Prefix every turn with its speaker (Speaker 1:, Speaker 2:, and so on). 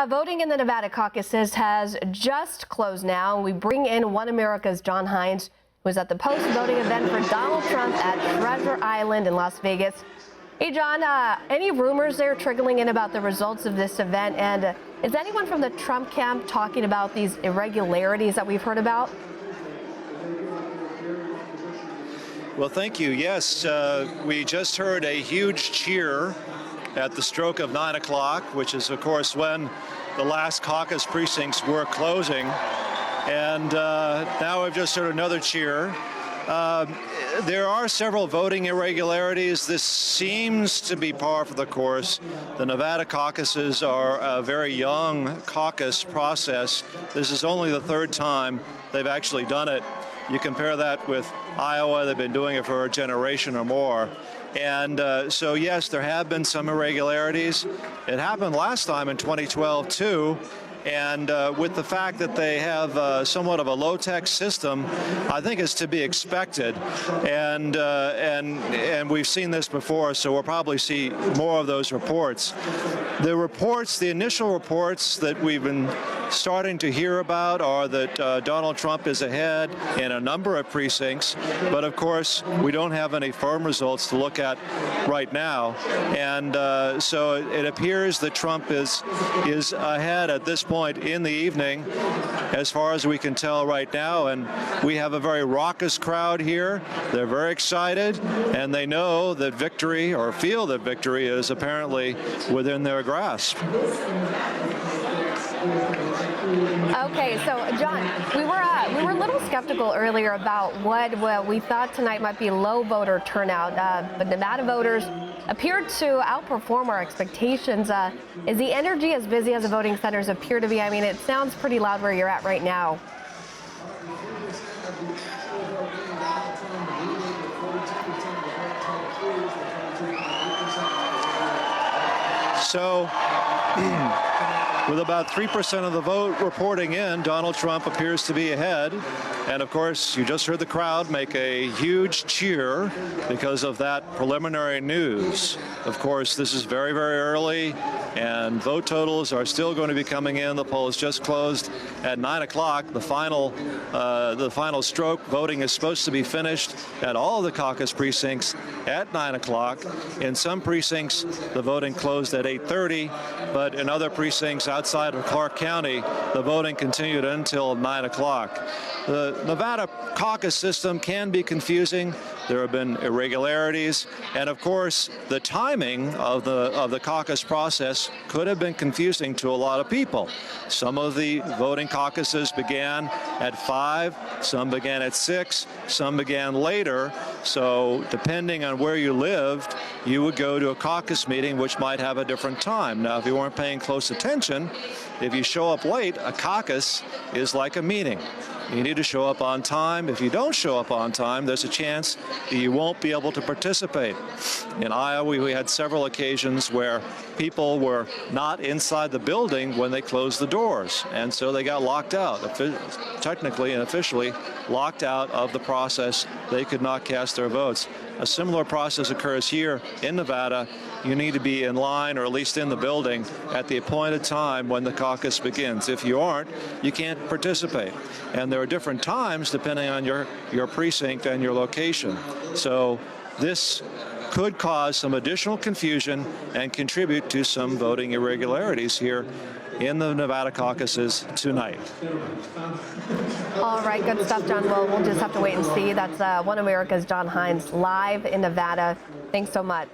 Speaker 1: Voting in the Nevada caucuses has just closed now. We bring in OAN America's John Hines, who was at the post-voting event for Donald Trump at Treasure Island in Las Vegas. Hey, John, any rumors there trickling in about the results of this event? And is anyone from the Trump camp talking about these irregularities that we've heard about?
Speaker 2: Well, thank you. Yes, we just heard a huge cheer at the stroke of 9 o'clock, which is, of course, when the last caucus precincts were closing. And now we've just heard another cheer. There are several voting irregularities. This seems to be par for the course. The Nevada caucuses are a very young caucus process. This is only the third time they've actually done it. You compare that with Iowa, they've been doing it for a generation or more. And so, yes, there have been some irregularities. It happened last time in 2012, too. And with the fact that they have somewhat of a low-tech system, I think it's to be expected. And we've seen this before, so we'll probably see more of those reports. The initial reports that we've been starting to hear about are that Donald Trump is ahead in a number of precincts, but of course we don't have any firm results to look at right now. And so it appears that Trump is ahead at this point in the evening, as far as we can tell right now. And we have a very raucous crowd here. They're very excited, and they know that victory, or feel that victory, is apparently within their grasp.
Speaker 1: Okay, so John, we were a little skeptical earlier about what we thought tonight might be low voter turnout, but Nevada voters appeared to outperform our expectations. Is the energy as busy as the voting centers appear to be? I mean, it sounds pretty loud where you're at right now.
Speaker 2: So, with about 3% of the vote reporting in, Donald Trump appears to be ahead. And of course, you just heard the crowd make a huge cheer because of that preliminary news. Of course, this is very, very early, and vote totals are still going to be coming in. The polls just closed at 9 o'clock. The final stroke voting is supposed to be finished at all of the caucus precincts at 9 o'clock. In some precincts, the voting closed at 8:30, but in other precincts outside of Clark County, the voting continued until 9 o'clock. The Nevada caucus system can be confusing. There have been irregularities, and of course, the timing of the caucus process could have been confusing to a lot of people. Some of the voting caucuses began at 5, some began at 6, some began later. So depending on where you lived, you would go to a caucus meeting which might have a different time. Now, if you weren't paying close attention, if you show up late, a caucus is like a meeting. You need to show up on time. If you don't show up on time, there's a chance that you won't be able to participate. In Iowa, we had several occasions where people were not inside the building when they closed the doors, and so they got locked out, technically and officially locked out of the process. They could not cast their votes. A similar process occurs here in Nevada. You need to be in line, or at least in the building, at the appointed time when the caucus begins. If you aren't, you can't participate. And there are different times depending on your precinct and your location. So this could cause some additional confusion and contribute to some voting irregularities here in the Nevada caucuses tonight.
Speaker 1: All right, good stuff, John. Well, we'll just have to wait and see. That's OAN America's John Hines live in Nevada. Thanks so much.